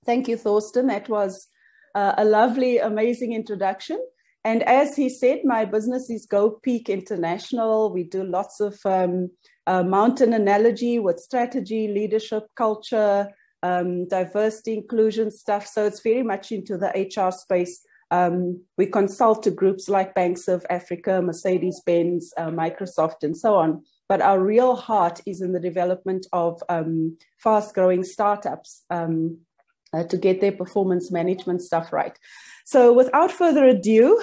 Thank you, Thorsten. That was a lovely, amazing introduction. And as he said, my business is Go Peak International. We do lots of mountain analogy with strategy, leadership, culture, diversity, inclusion stuff. So it's very much into the HR space. We consult to groups like Banks of Africa, Mercedes-Benz, Microsoft, and so on. But our real heart is in the development of fast-growing startups to get their performance management stuff right. So without further ado,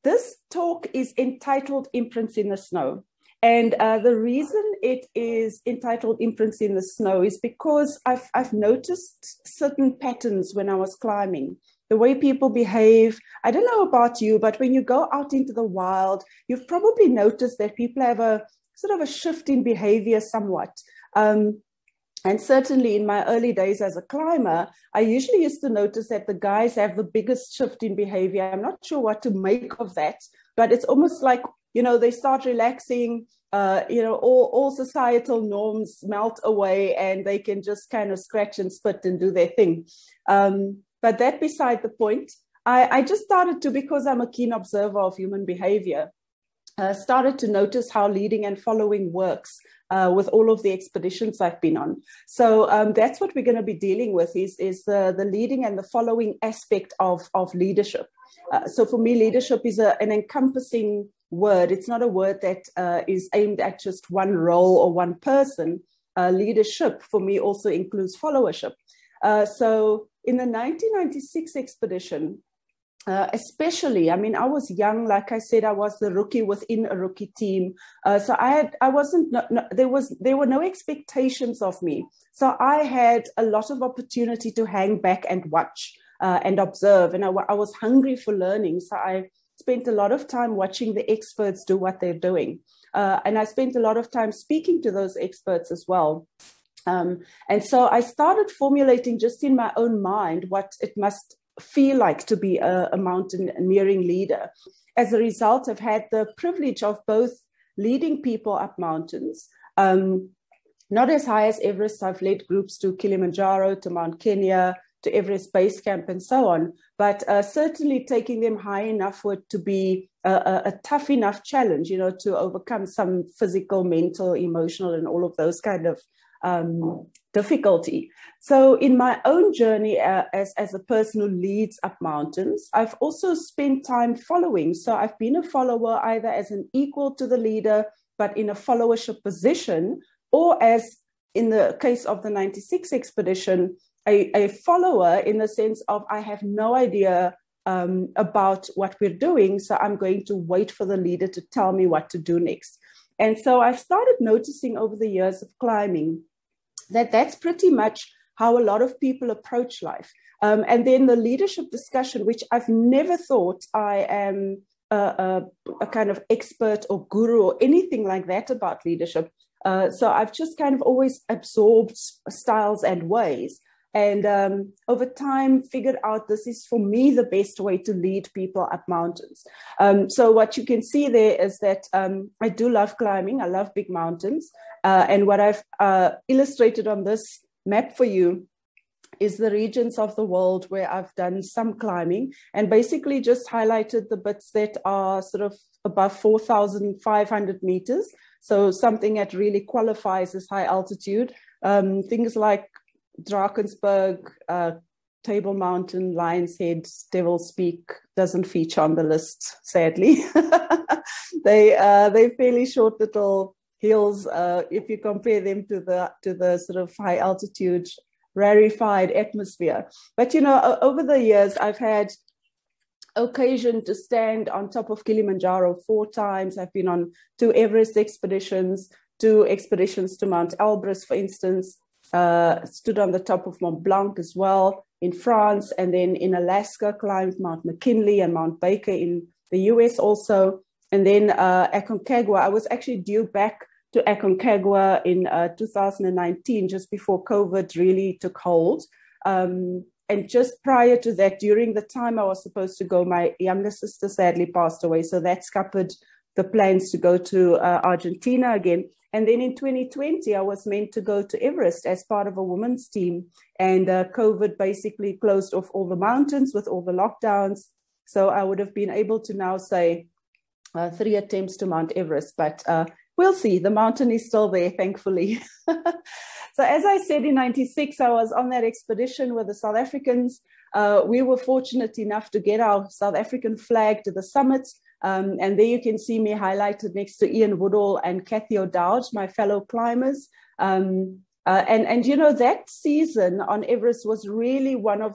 this talk is entitled Imprints in the Snow. And the reason it is entitled Imprints in the Snow is because I've noticed certain patterns when I was climbing. The way people behave, I don't know about you, but when you go out into the wild, you've probably noticed that people have a sort of a shift in behavior somewhat. And certainly in my early days as a climber, I usually used to notice that the guys have the biggest shift in behavior. I'm not sure what to make of that, but it's almost like, you know, they start relaxing, you know, all societal norms melt away and they can just kind of scratch and spit and do their thing. But that beside the point, I just started to, because I'm a keen observer of human behavior, started to notice how leading and following works with all of the expeditions I've been on. So that's what we're going to be dealing with is the leading and the following aspect of leadership. So for me, leadership is an encompassing word. It's not a word that is aimed at just one role or one person. Leadership for me also includes followership. So in the 1996 expedition, especially, I mean, I was young. Like I said, I was the rookie within a rookie team. So there were no expectations of me. So I had a lot of opportunity to hang back and watch and observe. And I was hungry for learning. So I spent a lot of time watching the experts do what they're doing. And I spent a lot of time speaking to those experts as well. And so I started formulating just in my own mind what it must feel like to be a mountaineering leader. As a result, I've had the privilege of both leading people up mountains, not as high as Everest. I've led groups to Kilimanjaro, to Mount Kenya, to Everest Base Camp, and so on, but certainly taking them high enough for it to be a tough enough challenge, you know, to overcome some physical, mental, emotional, and all of those kind of difficulty. So in my own journey as a person who leads up mountains, I've also spent time following. So I've been a follower either as an equal to the leader, but in a followership position, or as in the case of the 96 expedition, a follower in the sense of I have no idea about what we're doing. So I'm going to wait for the leader to tell me what to do next. And so I've started noticing over the years of climbing that that's pretty much how a lot of people approach life. And then the leadership discussion, which I've never thought I am a kind of expert or guru or anything like that about leadership. So I've just kind of always absorbed styles and ways. And over time, figured out this is, for me, the best way to lead people up mountains. So what you can see there is that I do love climbing. I love big mountains. And what I've illustrated on this map for you is the regions of the world where I've done some climbing, and basically just highlighted the bits that are sort of above 4,500 meters. So something that really qualifies as high altitude. Things like Drakensberg, Table Mountain, Lion's Head, Devil's Peak doesn't feature on the list, sadly. They're fairly short little hills if you compare them to the sort of high altitude rarefied atmosphere. But you know, over the years I've had occasion to stand on top of Kilimanjaro 4 times. I've been on 2 Everest expeditions, 2 expeditions to Mount Elbrus, for instance. Stood on the top of Mont Blanc as well in France, and then in Alaska climbed Mount McKinley and Mount Baker in the US also, and then Aconcagua. I was actually due back to Aconcagua in 2019, just before COVID really took hold. And just prior to that, during the time I was supposed to go, my younger sister sadly passed away, so that scuppered the plans to go to Argentina again. And then in 2020, I was meant to go to Everest as part of a women's team. And COVID basically closed off all the mountains with all the lockdowns. So I would have been able to now say 3 attempts to Mount Everest, but we'll see. The mountain is still there, thankfully. So as I said, in 96, I was on that expedition with the South Africans. We were fortunate enough to get our South African flag to the summit. And there you can see me highlighted next to Ian Woodall and Kathy O'Dowd, my fellow climbers. And you know, that season on Everest was really one of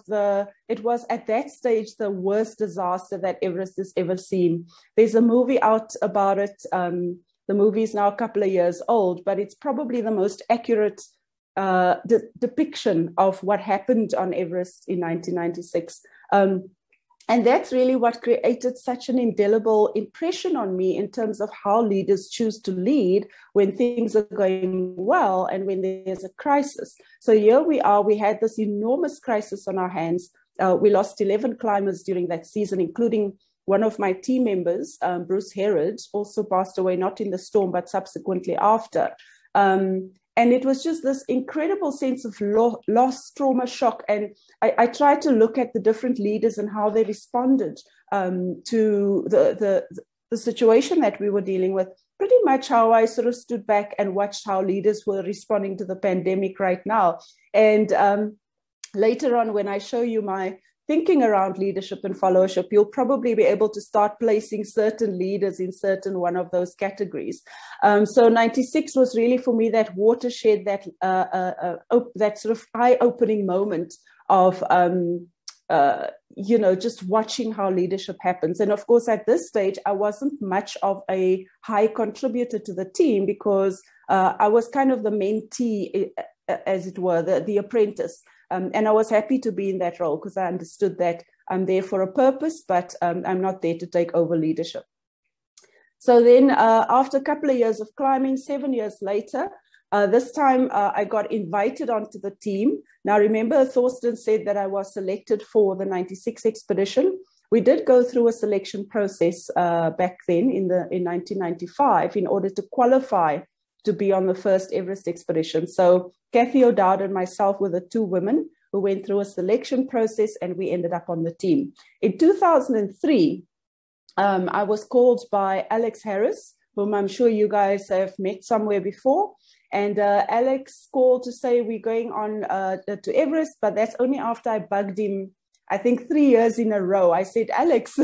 it was at that stage the worst disaster that Everest has ever seen. There's a movie out about it. The movie is now a couple of years old, but it's probably the most accurate depiction of what happened on Everest in 1996. And that's really what created such an indelible impression on me in terms of how leaders choose to lead when things are going well and when there's a crisis. So here we are, we had this enormous crisis on our hands. We lost 11 climbers during that season, including one of my team members, Bruce Herod, also passed away, not in the storm, but subsequently after. And it was just this incredible sense of loss, trauma, shock. And I tried to look at the different leaders and how they responded to the situation that we were dealing with. Pretty much how I sort of stood back and watched how leaders were responding to the pandemic right now. And later on, when I show you my thinking around leadership and followership, you'll probably be able to start placing certain leaders in certain one of those categories. So 96 was really for me that watershed, that sort of eye-opening moment of, you know, just watching how leadership happens. And of course, at this stage, I wasn't much of a high contributor to the team because I was kind of the mentee, as it were, the apprentice. And I was happy to be in that role because I understood that I'm there for a purpose, but I'm not there to take over leadership. So then after a couple of years of climbing, 7 years later, this time I got invited onto the team. Now, remember, Thorsten said that I was selected for the 96 expedition. We did go through a selection process back then in 1995 in order to qualify to be on the first Everest expedition. So Kathy O'Dowd and myself were the 2 women who went through a selection process, and we ended up on the team. In 2003, I was called by Alex Harris, whom I'm sure you guys have met somewhere before. And Alex called to say we're going on to Everest, but that's only after I bugged him, I think 3 years in a row. I said, Alex,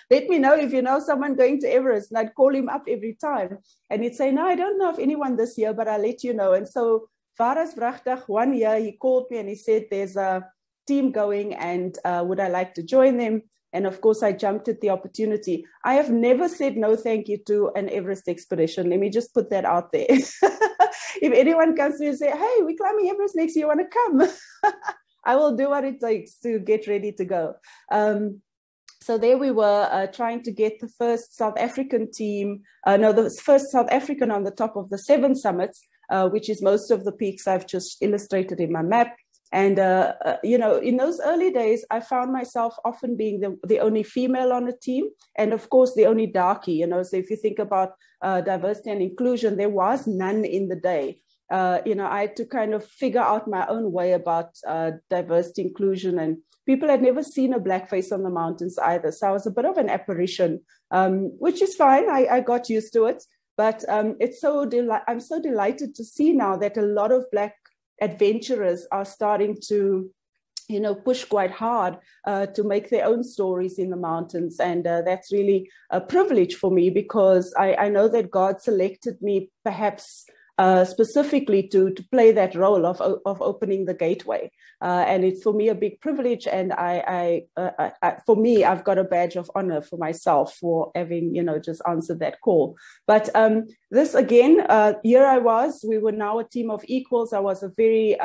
let me know if you know someone going to Everest. And I'd call him up every time. And he'd say, no, I don't know of anyone this year, but I'll let you know. And so Varas Vrachtig, 1 year, he called me and he said, there's a team going and would I like to join them? And of course, I jumped at the opportunity. I have never said no thank you to an Everest expedition. Let me just put that out there. If anyone comes to me and say, hey, we're climbing Everest next year, you want to come? I will do what it takes to get ready to go. So there we were trying to get the first South African team, the first South African on the top of the 7 summits, which is most of the peaks I've just illustrated in my map. And, you know, in those early days, I found myself often being the only female on a team. And of course, the only darkie, you know, so if you think about diversity and inclusion, there was none in the day. You know, I had to kind of figure out my own way about diversity, inclusion, and people had never seen a black face on the mountains either. So I was a bit of an apparition, which is fine. I got used to it. But I'm so delighted to see now that a lot of Black adventurers are starting to, you know, push quite hard to make their own stories in the mountains. And that's really a privilege for me because I know that God selected me perhaps specifically to play that role of opening the gateway. And it's for me a big privilege. And for me, I've got a badge of honor for myself for having, you know, just answered that call. But this again, here I was, we were now a team of equals. I was a very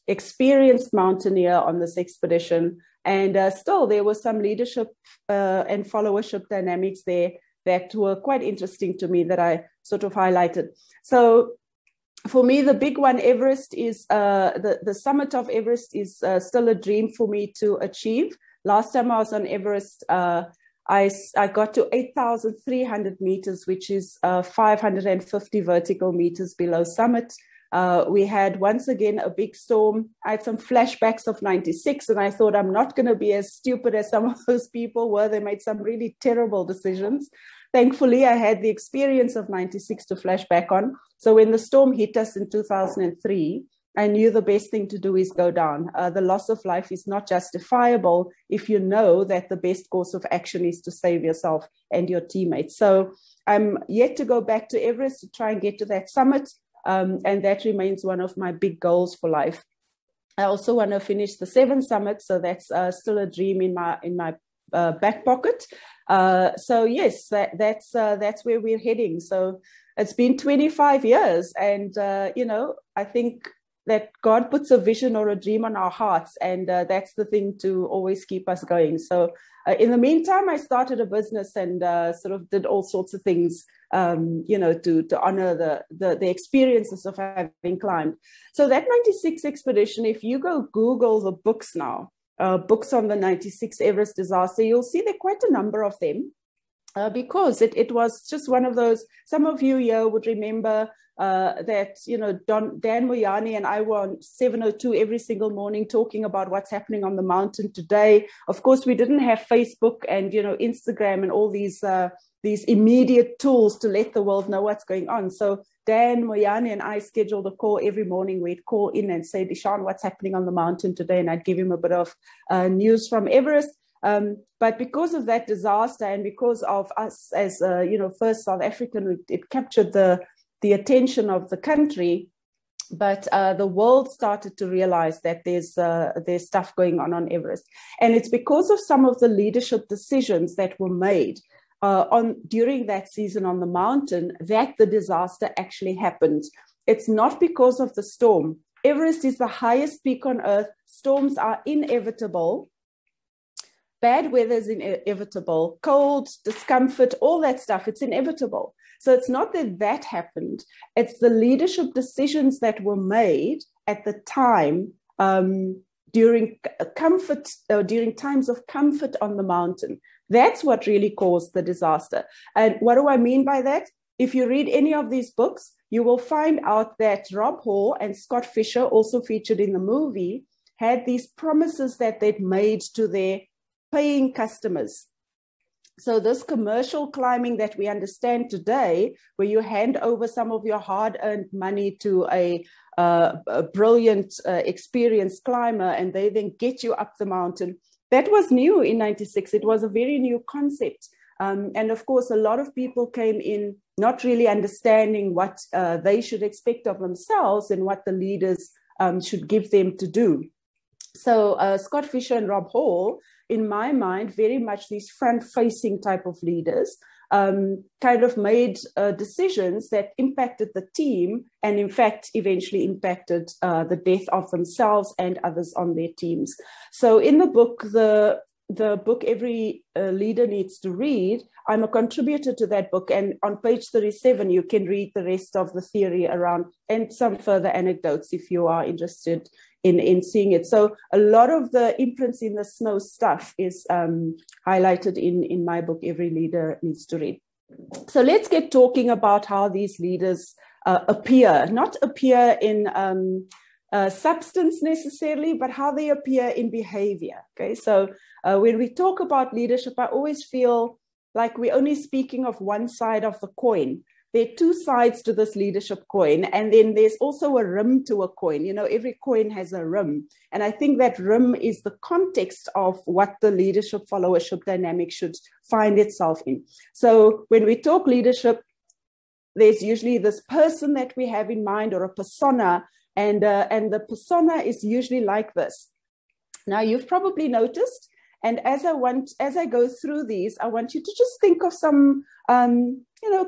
experienced mountaineer on this expedition. And still there was some leadership and followership dynamics there that were quite interesting to me that I sort of highlighted. So for me, the big one, Everest, is the summit of Everest is still a dream for me to achieve. Last time I was on Everest, I got to 8,300 meters, which is 550 vertical meters below summit. We had once again a big storm. I had some flashbacks of 96, and I thought I'm not going to be as stupid as some of those people were. They made some really terrible decisions. Thankfully, I had the experience of 96 to flash back on. So when the storm hit us in 2003, I knew the best thing to do is go down. The loss of life is not justifiable if you know that the best course of action is to save yourself and your teammates. So I'm yet to go back to Everest to try and get to that summit. And that remains one of my big goals for life. I also want to finish the 7 summits, so that's still a dream in my back pocket. So yes, that's where we're heading. So it's been 25 years, and I think that God puts a vision or a dream on our hearts, and that's the thing to always keep us going. So in the meantime, I started a business and sort of did all sorts of things, to honor the experiences of having climbed. So that 96 expedition, if you go Google the books now, books on the 96 Everest disaster, you'll see there are quite a number of them, because it was just one of those. Some of you here would remember that, Dan Moyani and I were on 702 every single morning talking about what's happening on the mountain today. Of course, we didn't have Facebook and, Instagram and all these immediate tools to let the world know what's going on. So Dan Moyani and I scheduled a call every morning. We'd call in and say, Deshun, what's happening on the mountain today? And I'd give him a bit of news from Everest. But because of that disaster and because of us as, first South African, it captured the attention of the country. But the world started to realize that there's stuff going on Everest. And it's because of some of the leadership decisions that were made during that season on the mountain that the disaster actually happened. It's not because of the storm. Everest is the highest peak on Earth. Storms are inevitable. Bad weather is inevitable. Cold, discomfort, all that stuff, it's inevitable. So it's not that happened. It's the leadership decisions that were made at the time during times of comfort on the mountain. That's what really caused the disaster. And what do I mean by that? If you read any of these books, you will find out that Rob Hall and Scott Fisher, also featured in the movie, had these promises that they'd made to their paying customers. So this commercial climbing that we understand today, where you hand over some of your hard-earned money to a brilliant, experienced climber, and they then get you up the mountain, that was new in 96. It was a very new concept. And of course, a lot of people came in not really understanding what they should expect of themselves and what the leaders should give them to do. So Scott Fisher and Rob Hall, in my mind, very much these front-facing type of leaders, kind of made decisions that impacted the team and, in fact, eventually impacted the death of themselves and others on their teams. So in the book, the book every leader needs to read, I'm a contributor to that book. And on page 37, you can read the rest of the theory around and some further anecdotes if you are interested in seeing it. So a lot of the imprints in the snow stuff is highlighted in my book, Every Leader Needs to Read. So let's get talking about how these leaders appear, not appear in substance necessarily, but how they appear in behavior. Okay, so when we talk about leadership, I always feel like we're only speaking of one side of the coin. There are two sides to this leadership coin, and then there's also a rim to a coin. Every coin has a rim. And I think that rim is the context of what the leadership followership dynamic should find itself in. So when we talk leadership, there's usually this person that we have in mind, or a persona, and the persona is usually like this. Now, you've probably noticed, and as I go through these, I want you to just think of some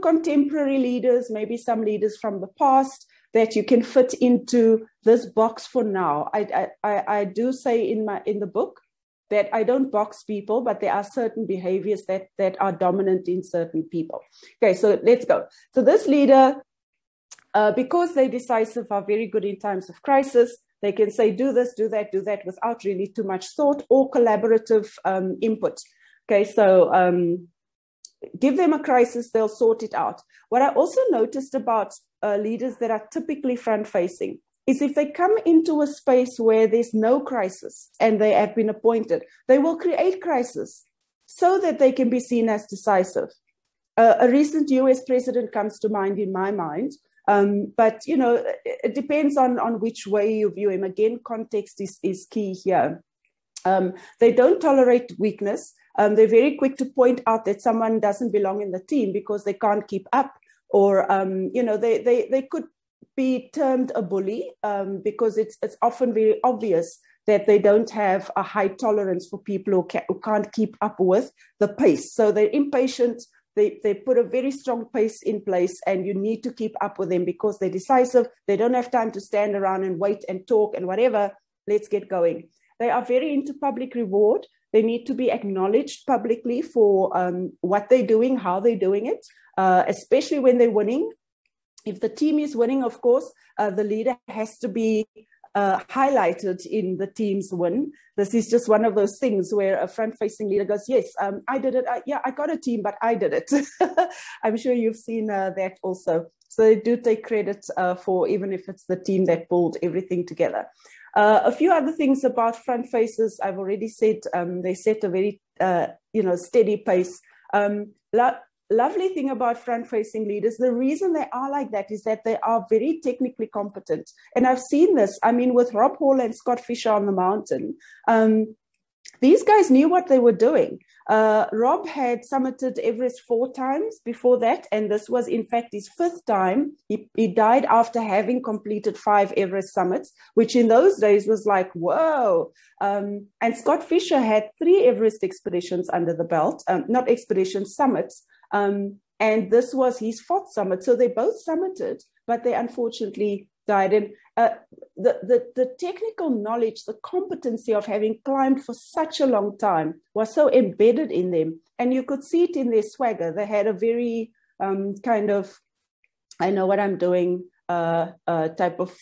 contemporary leaders, maybe some leaders from the past that you can fit into this box for now. I do say in the book that I don't box people, but there are certain behaviors that are dominant in certain people. Okay, so let's go. So this leader, because they're decisive, are very good in times of crisis. They can say, do this, do that, without really too much thought or collaborative input. Okay, so give them a crisis, they'll sort it out. What I also noticed about leaders that are typically front-facing is if they come into a space where there's no crisis and they have been appointed, they will create crisis so that they can be seen as decisive. A recent US president comes to mind in my mind, but it depends on which way you view him. Again, context is key here. They don't tolerate weakness. They're very quick to point out that someone doesn't belong in the team because they can't keep up, or they could be termed a bully because it's often very obvious that they don't have a high tolerance for people who can't keep up with the pace. So they're impatient. They put a very strong pace in place, and you need to keep up with them because they're decisive. They don't have time to stand around and wait and talk and whatever. Let's get going. They are very into public reward. They need to be acknowledged publicly for what they're doing, how they're doing it, especially when they're winning. If the team is winning, of course, the leader has to be highlighted in the team's win. This is just one of those things where a front-facing leader goes, yes, I did it. I got a team, but I did it. I'm sure you've seen that also. So they do take credit for, even if it's the team that pulled everything together. A few other things about front faces. I've already said they set a very steady pace. Lovely thing about front-facing leaders, the reason they are like that is that they are very technically competent. And I've seen this, with Rob Hall and Scott Fisher on the mountain. These guys knew what they were doing. Rob had summited Everest 4 times before that, and this was, in fact, his 5th time. He died after having completed 5 Everest summits, which in those days was like, whoa. And Scott Fisher had 3 Everest expeditions under the belt, not expeditions, summits. And this was his 4th summit. So they both summited, but they unfortunately died. And the technical knowledge, the competency of having climbed for such a long time was so embedded in them. And you could see it in their swagger. They had a very kind of, I know what I'm doing type of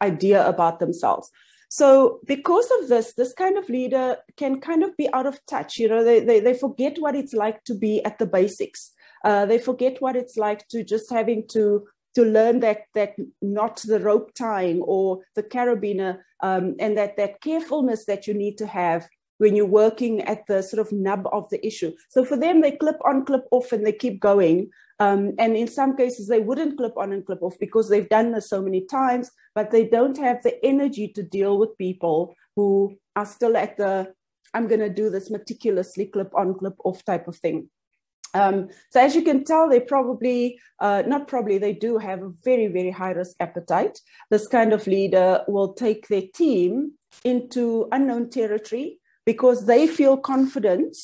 idea about themselves. So because of this kind of leader can kind of be out of touch. They forget what it's like to be at the basics. They forget what it's like to just having to learn that not the rope tying or the carabiner, and that carefulness that you need to have when you're working at the sort of nub of the issue. So for them, they clip on, clip off, and they keep going. And in some cases, they wouldn't clip on and clip off because they've done this so many times, but they don't have the energy to deal with people who are still at the, I'm going to do this meticulously clip on, clip off type of thing. So as you can tell, they probably, they do have a very, very high risk appetite. This kind of leader will take their team into unknown territory because they feel confident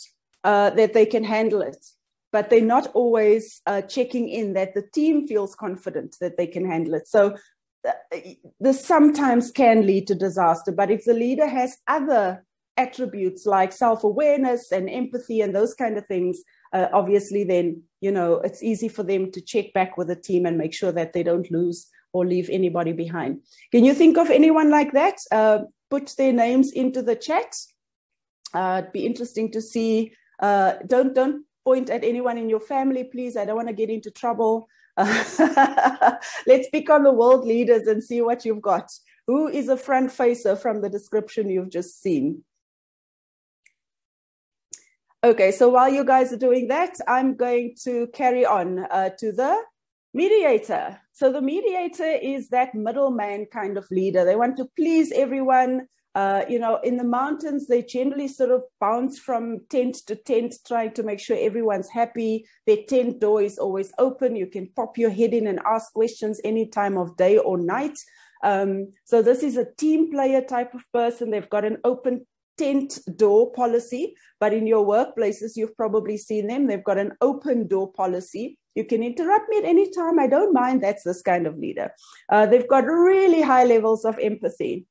that they can handle it. But they're not always checking in that the team feels confident that they can handle it. So this sometimes can lead to disaster. But if the leader has other attributes like self-awareness and empathy and those kind of things, obviously then, it's easy for them to check back with the team and make sure that they don't lose or leave anybody behind. Can you think of anyone like that? Put their names into the chat. It'd be interesting to see. Don't point at anyone in your family, please. I don't want to get into trouble. Let's pick on the world leaders and see what you've got. Who is a front facer from the description you've just seen? Okay, so while you guys are doing that, I'm going to carry on to the mediator. So the mediator is that middleman kind of leader. They want to please everyone. In the mountains, they generally sort of bounce from tent to tent, trying to make sure everyone's happy. Their tent door is always open. You can pop your head in and ask questions any time of day or night. So this is a team player type of person. They've got an open tent door policy, but in your workplaces, you've probably seen them. They've got an open door policy. You can interrupt me at any time. I don't mind. That's this kind of leader. They've got really high levels of empathy.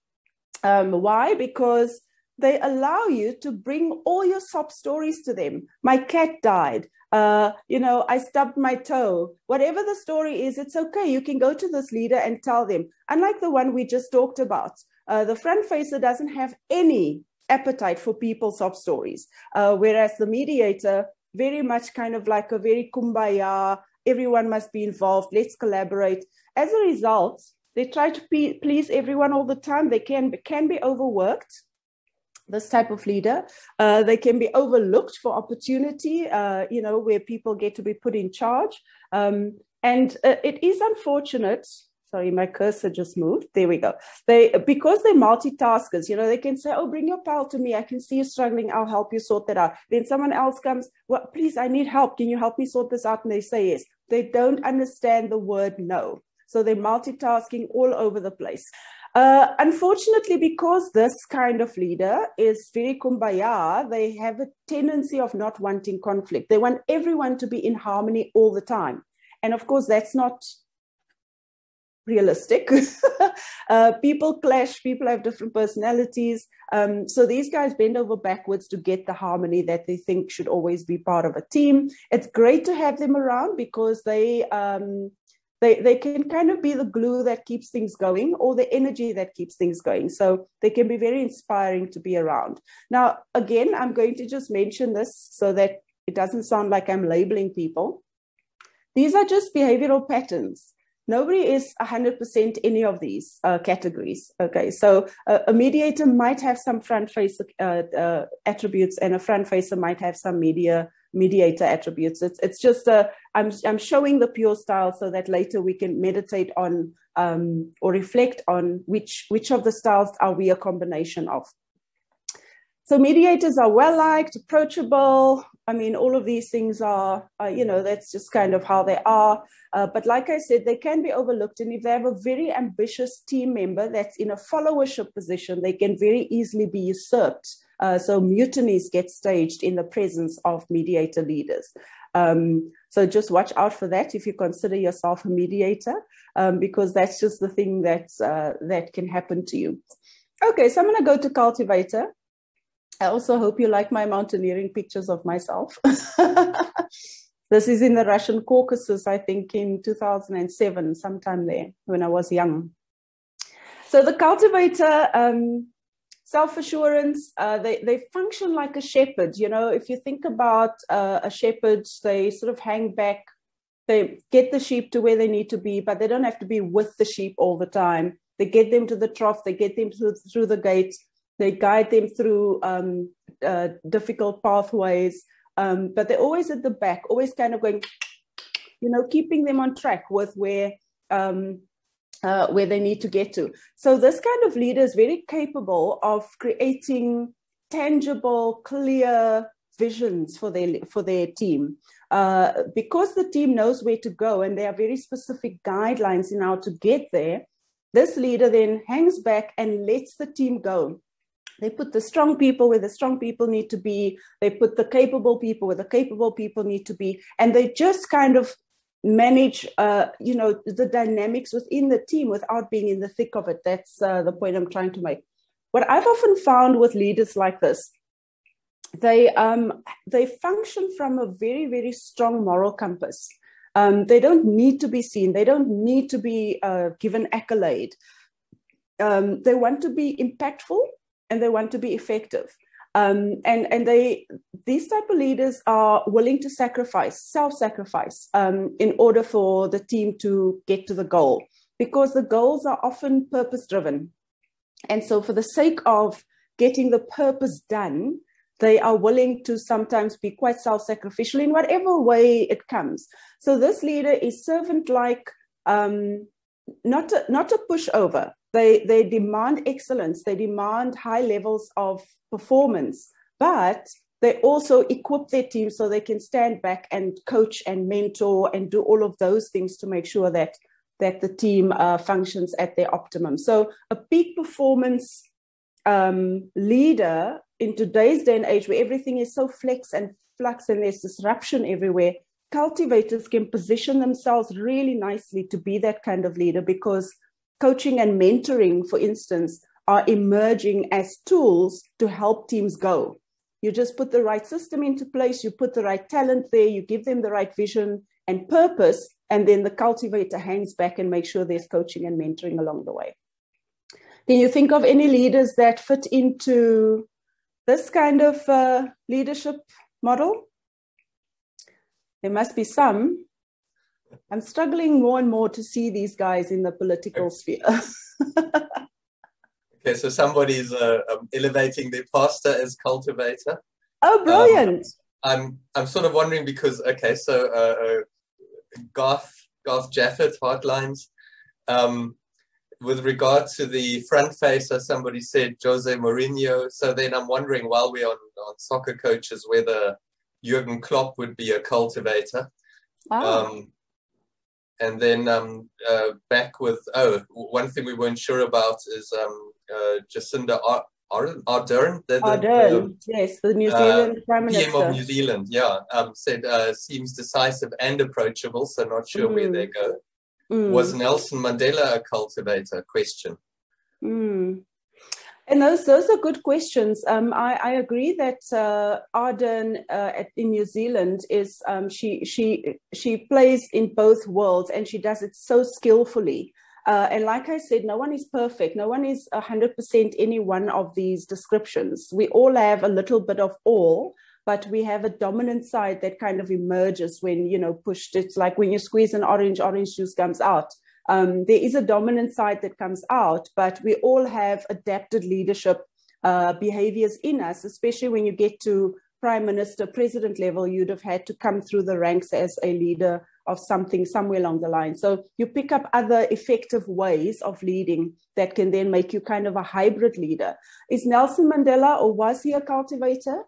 Why? Because they allow you to bring all your sob stories to them. My cat died. I stubbed my toe. Whatever the story is, it's okay. You can go to this leader and tell them. Unlike the one we just talked about, the front facer doesn't have any appetite for people's sob stories. Whereas the mediator, very much kind of like a very kumbaya, everyone must be involved, let's collaborate. As a result, they try to please everyone all the time. They can be overworked, this type of leader. They can be overlooked for opportunity, where people get to be put in charge. And it is unfortunate. Sorry, my cursor just moved. There we go. Because they're multitaskers, they can say, oh, bring your pal to me. I can see you struggling. I'll help you sort that out. Then someone else comes, well, please, I need help. Can you help me sort this out? And they say yes. They don't understand the word no. So they're multitasking all over the place. Unfortunately, because this kind of leader is very kumbaya, they have a tendency of not wanting conflict. They want everyone to be in harmony all the time. And of course, that's not realistic. People clash, people have different personalities. So these guys bend over backwards to get the harmony that they think should always be part of a team. It's great to have them around because they can kind of be the glue that keeps things going, or the energy that keeps things going. So they can be very inspiring to be around. Now, again, I'm going to just mention this so that it doesn't sound like I'm labeling people. These are just behavioral patterns. Nobody is 100% any of these categories. Okay, so a mediator might have some front face attributes, and a front facer might have some mediator attributes. It's just I'm showing the pure style so that later we can meditate on or reflect on which of the styles are we a combination of. So mediators are well liked, approachable. I mean, all of these things are, that's just kind of how they are. But like I said, they can be overlooked. And if they have a very ambitious team member that's in a followership position, they can very easily be usurped. So mutinies get staged in the presence of mediator leaders. So just watch out for that if you consider yourself a mediator, because that's just the thing that can happen to you. Okay, so I'm going to go to Cultivator. I also hope you like my mountaineering pictures of myself. This is in the Russian Caucasus, I think in 2007, sometime there when I was young. So the Cultivator, self-assurance, they function like a shepherd. If you think about a shepherd, they sort of hang back, they get the sheep to where they need to be, but they don't have to be with the sheep all the time. They get them to the trough, they get them through the gate. They guide them through difficult pathways, but they're always at the back, always kind of going, keeping them on track with where they need to get to. So this kind of leader is very capable of creating tangible, clear visions for their team. Because the team knows where to go and there are very specific guidelines in how to get there, this leader then hangs back and lets the team go. They put the strong people where the strong people need to be. They put the capable people where the capable people need to be. And they just kind of manage, the dynamics within the team without being in the thick of it. That's the point I'm trying to make. What I've often found with leaders like this, they function from a very, very strong moral compass. They don't need to be seen. They don't need to be given accolade. They want to be impactful, and they want to be effective. And these type of leaders are willing to self-sacrifice in order for the team to get to the goal, because the goals are often purpose-driven. And so for the sake of getting the purpose done, they are willing to sometimes be quite self-sacrificial in whatever way it comes. So this leader is servant-like, not a pushover. They demand excellence. They demand high levels of performance, but they also equip their team so they can stand back and coach and mentor and do all of those things to make sure that the team functions at their optimum. So a peak performance leader in today's day and age, where everything is so flex and flux and there's disruption everywhere, cultivators can position themselves really nicely to be that kind of leader, because coaching and mentoring, for instance, are emerging as tools to help teams go. You just put the right system into place, you put the right talent there, you give them the right vision and purpose, and then the cultivator hangs back and makes sure there's coaching and mentoring along the way. Can you think of any leaders that fit into this kind of leadership model? There must be some. I'm struggling more and more to see these guys in the political sphere. Okay, so somebody's elevating their pastor as cultivator. Oh, brilliant. I'm sort of wondering because, okay, so Garth Jaffet Heartlines, with regard to the front facer, somebody said Jose Mourinho. So then I'm wondering, while we're on soccer coaches, whether Jurgen Klopp would be a cultivator. And then back with, one thing we weren't sure about is Jacinda Ardern. Yes, the New Zealand Prime Minister. PM of New Zealand, yeah, said seems decisive and approachable, so not sure where they go. Was Nelson Mandela a cultivator? Question. And those are good questions. I agree that Ardern in New Zealand is she plays in both worlds, and she does it so skillfully. And like I said, no one is perfect. No one is 100% any one of these descriptions. We all have a little bit of all, but we have a dominant side that kind of emerges when, pushed. It's like when you squeeze an orange juice comes out. There is a dominant side that comes out, but we all have adapted leadership behaviors in us, especially when you get to prime minister, president level. You'd have had to come through the ranks as a leader of something somewhere along the line. So you pick up other effective ways of leading that can then make you kind of a hybrid leader. Is Nelson Mandela, or was he a cultivator?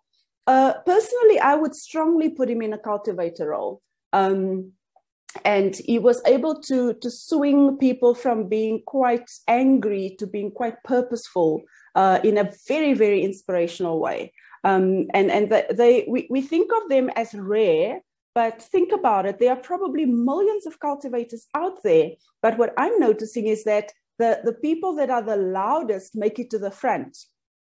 Personally, I would strongly put him in a cultivator role. And he was able to swing people from being quite angry to being quite purposeful in a very, very inspirational way. We think of them as rare, but think about it. There are probably millions of cultivators out there. But what I'm noticing is that the people that are the loudest make it to the front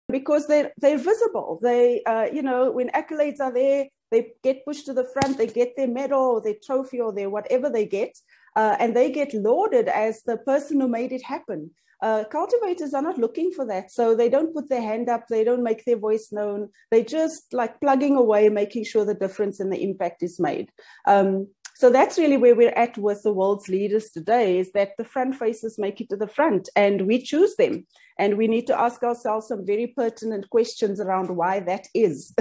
because they're visible. They, when accolades are there, they get pushed to the front, they get their medal or their trophy or their whatever they get, and they get lauded as the person who made it happen. Cultivators are not looking for that. So they don't put their hand up, they don't make their voice known. They just like plugging away, making sure the difference and the impact is made. So that's really where we're at with the world's leaders today, is that the front faces make it to the front and we choose them. And we need to ask ourselves some very pertinent questions around why that is.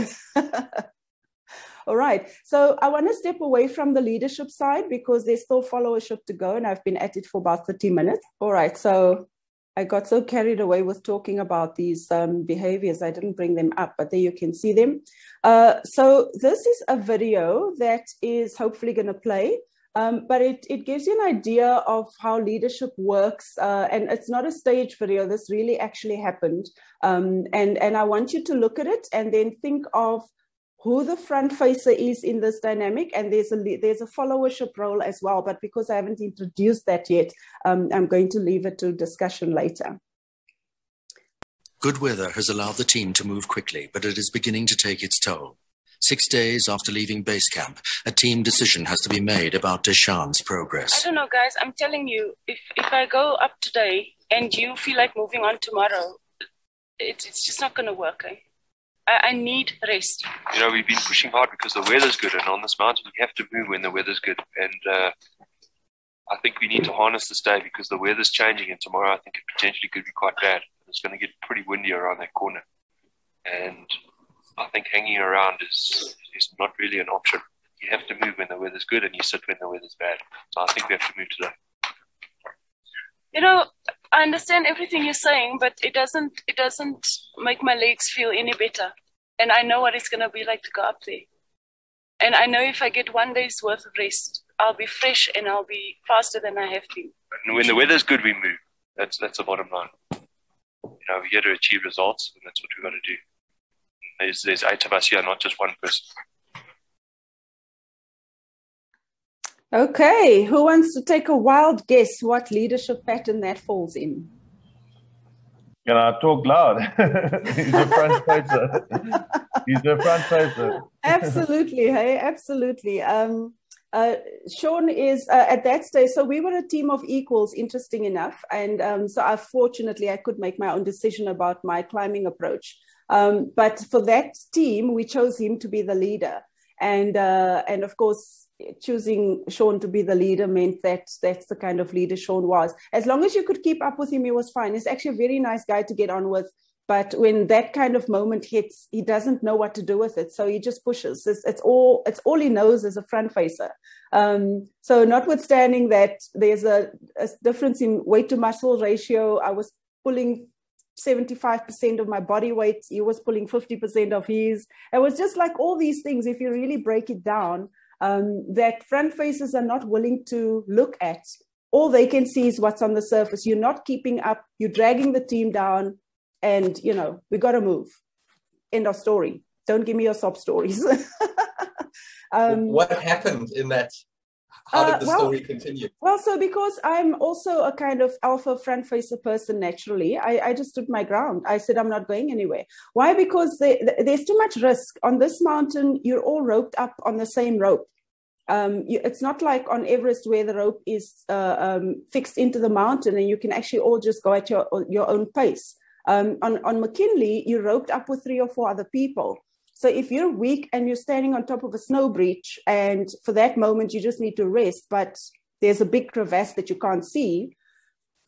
All right, so I want to step away from the leadership side because there's still followership to go and I've been at it for about 30 minutes. All right, so I got so carried away with talking about these behaviors, I didn't bring them up, but there you can see them. So this is a video that is hopefully going to play, but it gives you an idea of how leadership works. And it's not a stage video, this really actually happened. And I want you to look at it and then think of who the front facer is in this dynamic, and there's a followership role as well, but because I haven't introduced that yet, I'm going to leave it to discussion later. Good weather has allowed the team to move quickly, but it is beginning to take its toll. 6 days after leaving base camp, a team decision has to be made about Deshun's progress. I don't know, guys, I'm telling you, if I go up today and you feel like moving on tomorrow, it's just not going to work, eh? I need rest. We've been pushing hard because the weather's good, and on this mountain we have to move when the weather's good. And I think we need to harness this day because the weather's changing, and tomorrow I think it potentially could be quite bad. It's going to get pretty windy around that corner, and I think hanging around is not really an option. You have to move when the weather's good, and you sit when the weather's bad. So I think we have to move today. I understand everything you're saying, but it doesn't make my legs feel any better. And I know what it's going to be like to go up there. And I know if I get 1 day's worth of rest, I'll be fresh and I'll be faster than I have been. And when the weather's good, we move. That's the bottom line. We're here to achieve results, and that's what we've got to do. There's 8 of us here, not just one person. Okay, who wants to take a wild guess what leadership pattern that falls in? Can I talk loud? He's a front facer. He's a front facer. Absolutely, hey, absolutely. Sean is at that stage. So we were a team of equals, interesting enough. And so fortunately, I could make my own decision about my climbing approach. But for that team, we chose him to be the leader. And of course, choosing Sean to be the leader meant that that's the kind of leader Sean was. As long as you could keep up with him, he was fine. He's actually a very nice guy to get on with. But when that kind of moment hits, he doesn't know what to do with it. So he just pushes. It's all he knows as a front facer. So notwithstanding that there's a difference in weight to muscle ratio, I was pulling 75% of my body weight. He was pulling 50% of his. It was just like all these things, if you really break it down, that front facers are not willing to look at. All they can see is what's on the surface. You're not keeping up. You're dragging the team down. And, we got to move. End of story. Don't give me your sob stories. What happened in that? How did the story continue? Well, so because I'm also a kind of alpha front facer person naturally, I just stood my ground. I said, I'm not going anywhere. Why? Because there's too much risk. On this mountain, you're all roped up on the same rope. It's not like on Everest where the rope is fixed into the mountain and you can actually all just go at your own pace. On McKinley, you're roped up with 3 or 4 other people. So if you're weak and you're standing on top of a snow breach, and for that moment you just need to rest, but there's a big crevasse that you can't see,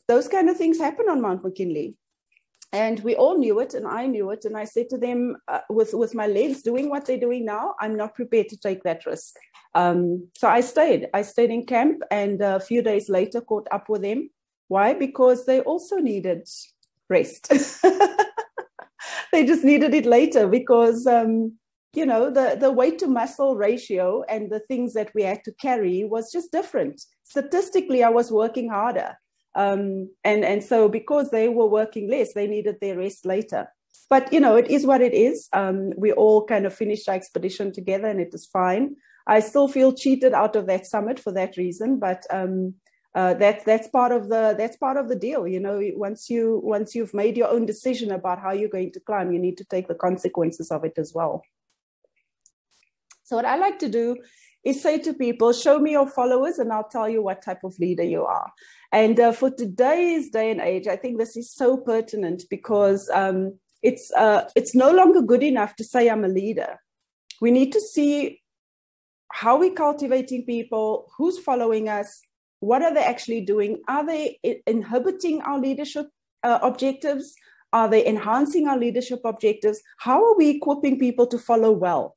those kind of things happen on Mount McKinley. And we all knew it, and I knew it. And I said to them, with my legs doing what they're doing now, I'm not prepared to take that risk. So I stayed in camp, and a few days later caught up with them. Why? Because they also needed rest. They just needed it later because, the weight to muscle ratio and the things that we had to carry was just different. Statistically, I was working harder. And so because they were working less, they needed their rest later. But, it is what it is. We all kind of finished our expedition together and it is fine. I still feel cheated out of that summit for that reason, but that's part of the deal. Once you've made your own decision about how you're going to climb, you need to take the consequences of it as well. So what I like to do is say to people, show me your followers and I'll tell you what type of leader you are. And for today's day and age, I think this is so pertinent because it's no longer good enough to say I'm a leader. We need to see how we're cultivating people, who's following us, what are they actually doing? Are they inhibiting our leadership objectives? Are they enhancing our leadership objectives? How are we equipping people to follow well?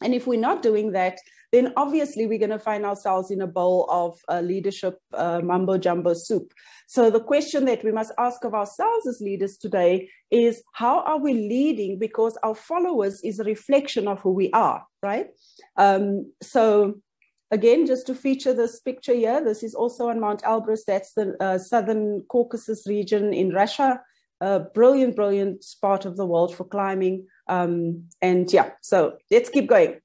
And if we're not doing that, then obviously we're going to find ourselves in a bowl of leadership mumbo jumbo soup. So the question that we must ask of ourselves as leaders today is, how are we leading? Because our followers is a reflection of who we are, right? So again, just to feature this picture here, this is also on Mount Elbrus. That's the southern Caucasus region in Russia. Brilliant, brilliant part of the world for climbing. And yeah, so let's keep going.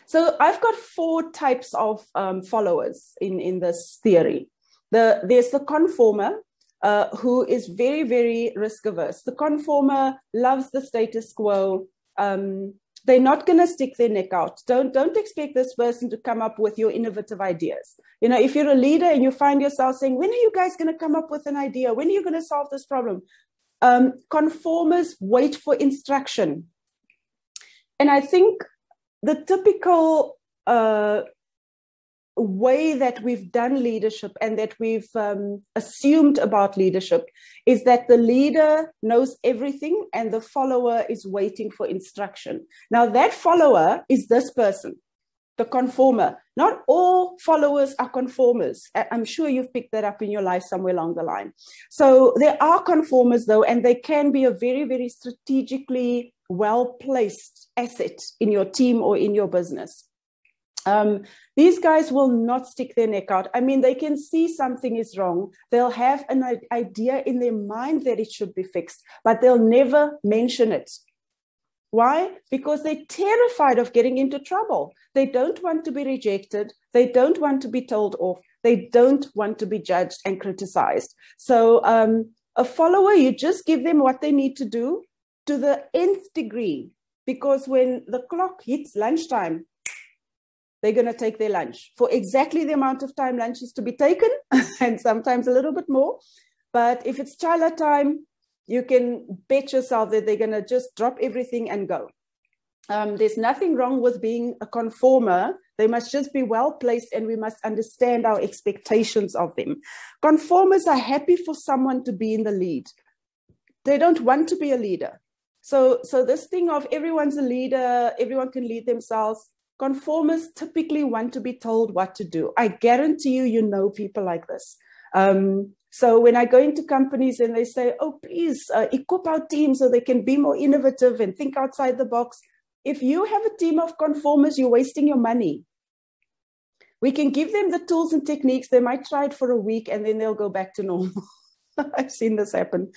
So I've got 4 types of followers in this theory. There's the conformer, who is very, very risk averse. The conformer loves the status quo. They're not going to stick their neck out. Don't expect this person to come up with your innovative ideas. If you're a leader and you find yourself saying, when are you guys going to come up with an idea? When are you going to solve this problem? Conformers wait for instruction. And I think the typical way that we've done leadership and that we've assumed about leadership is that the leader knows everything and the follower is waiting for instruction. Now that follower is this person, the conformer. Not all followers are conformers. I'm sure you've picked that up in your life somewhere along the line. So there are conformers though, and they can be a very, very strategically well-placed asset in your team or in your business. These guys will not stick their neck out. I mean, they can see something is wrong. They'll have an idea in their mind that it should be fixed, but they'll never mention it. Why? Because they're terrified of getting into trouble. They don't want to be rejected. They don't want to be told off. They don't want to be judged and criticized. So a follower, you just give them what they need to do to the nth degree, because when the clock hits lunchtime, they're going to take their lunch for exactly the amount of time lunch is to be taken, and sometimes a little bit more. But if it's chala time, you can bet yourself that they're going to just drop everything and go. There's nothing wrong with being a conformer. They must just be well placed, and we must understand our expectations of them. Conformers are happy for someone to be in the lead. They don't want to be a leader. So this thing of everyone's a leader, everyone can lead themselves. Conformers typically want to be told what to do. I guarantee you, you know people like this. So when I go into companies and they say, oh, please equip our team so they can be more innovative and think outside the box. If you have a team of conformers, you're wasting your money. We can give them the tools and techniques. They might try it for a week and then they'll go back to normal. I've seen this happen.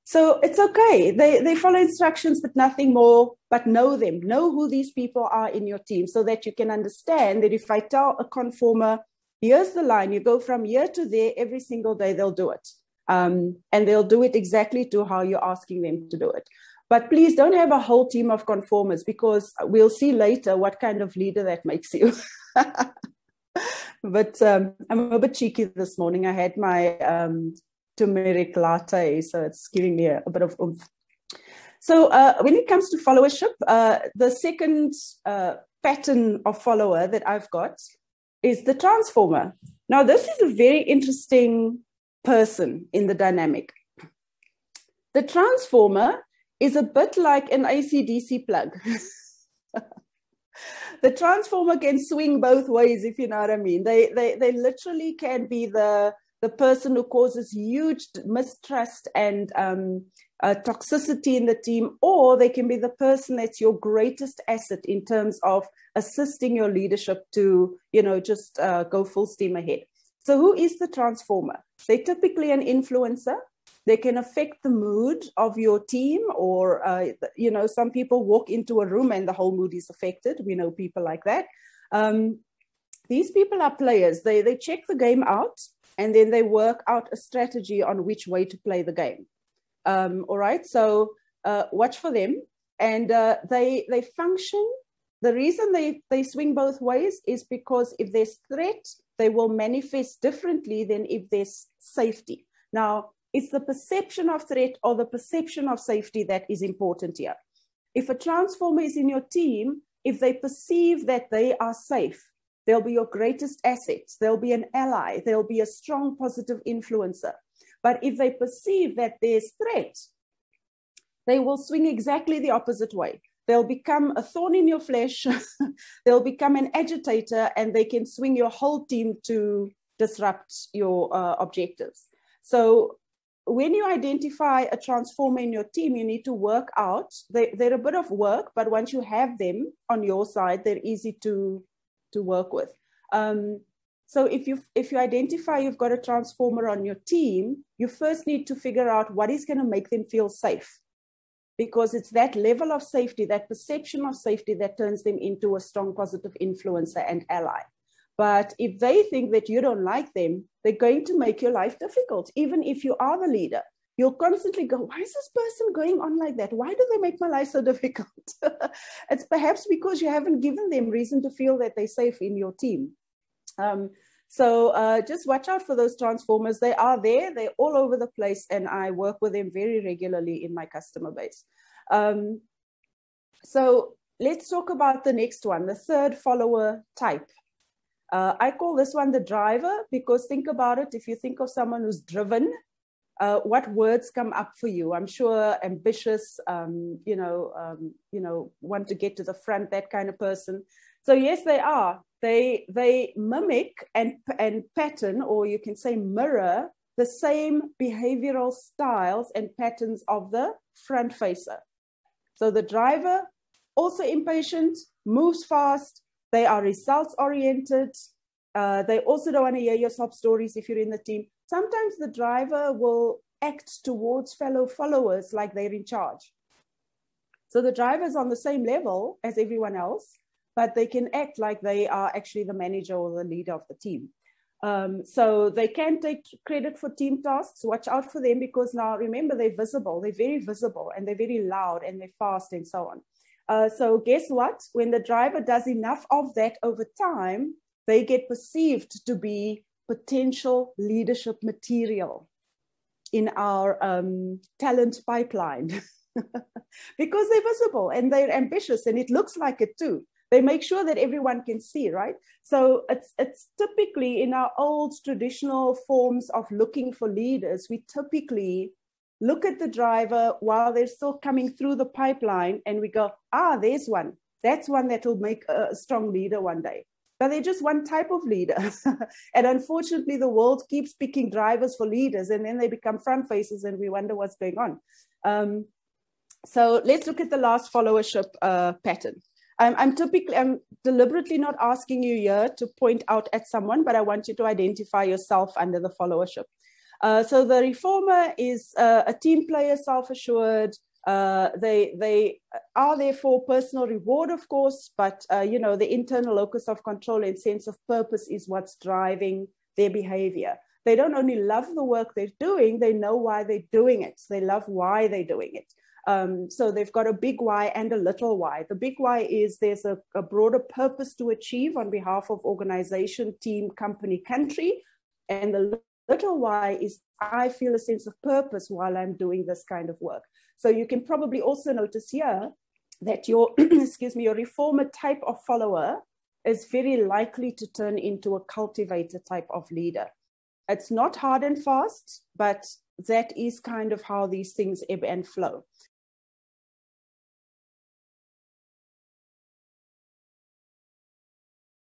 So it's okay. They follow instructions, but nothing more, but know them. Know who these people are in your team so that you can understand that if I tell a conformer, here's the line, you go from here to there every single day, they'll do it. And they'll do it exactly to how you're asking them to do it. But please don't have a whole team of conformers, because we'll see later what kind of leader that makes you. But I'm a bit cheeky this morning. I had my turmeric latte, so it's giving me a bit of oomph. So when it comes to followership, the second pattern of follower that I've got is the transformer. Now, this is a very interesting person in the dynamic. The transformer is a bit like an AC/DC plug. The transformer can swing both ways, if you know what I mean. They literally can be the person who causes huge mistrust and toxicity in the team, or they can be the person that's your greatest asset in terms of assisting your leadership to, just go full steam ahead. So who is the transformer? They're typically an influencer. They can affect the mood of your team, or, some people walk into a room and the whole mood is affected. We know people like that. These people are players. They check the game out, and then they work out a strategy on which way to play the game. All right, so watch for them. And they function. The reason they swing both ways is because if there's threat, they will manifest differently than if there's safety. Now, it's the perception of threat or the perception of safety that is important here. If a transformer is in your team, if they perceive that they are safe, they'll be your greatest assets. They'll be an ally. They'll be a strong, positive influencer. But if they perceive that there's threat, they will swing exactly the opposite way. They'll become a thorn in your flesh. They'll become an agitator, and they can swing your whole team to disrupt your objectives. So when you identify a transformer in your team, you need to work out. They're a bit of work, but once you have them on your side, they're easy to work with. So if you identify you've got a transformer on your team, you first need to figure out what is going to make them feel safe, because it's that level of safety, that perception of safety, that turns them into a strong, positive influencer and ally. But if they think that you don't like them, they're going to make your life difficult. Even if you are the leader, you'll constantly go, why is this person going on like that? Why do they make my life so difficult? It's perhaps because you haven't given them reason to feel that they're safe in your team. So just watch out for those transformers. They are there. They're all over the place. And I work with them very regularly in my customer base. So let's talk about the next one, the third follower type. I call this one the driver, because think about it. If you think of someone who's driven, what words come up for you? I'm sure ambitious, want to get to the front, that kind of person. So yes, they are. They mimic and pattern, or you can say mirror, the same behavioral styles and patterns of the front facer. So the driver, also impatient, moves fast. They are results oriented. They also don't want to hear your sob stories if you're in the team. Sometimes the driver will act towards fellow followers like they're in charge. So the driver is on the same level as everyone else, but they can act like they are actually the manager or the leader of the team. So they can take credit for team tasks. Watch out for them, because now remember, they're visible. They're very visible, and they're very loud, and they're fast, and so on. So guess what? When the driver does enough of that over time, they get perceived to be potential leadership material. talent pipeline because they're visible and they're ambitious, and it looks like it too. They make sure that everyone can see, right? So it's typically in our old traditional forms of looking for leaders, we typically look at the driver while they're still coming through the pipeline, and we go, there's one. That's one that will make a strong leader one day. But they're just one type of leader. And unfortunately, the world keeps picking drivers for leaders, and then they become front faces, and we wonder what's going on. So let's look at the last followership pattern. I'm deliberately not asking you here to point out at someone, but I want you to identify yourself under the followership. So the reformer is a team player, self-assured. They are there for personal reward, of course, but the internal locus of control and sense of purpose is what's driving their behavior. They don't only love the work they're doing, they know why they're doing it. They love why they're doing it. So they've got a big why and a little why. The big why is there's a broader purpose to achieve on behalf of organization, team, company, country. And the little why is I feel a sense of purpose while I'm doing this kind of work. So you can probably also notice here that your, your reformer type of follower is very likely to turn into a cultivator type of leader. It's not hard and fast, but that is kind of how these things ebb and flow.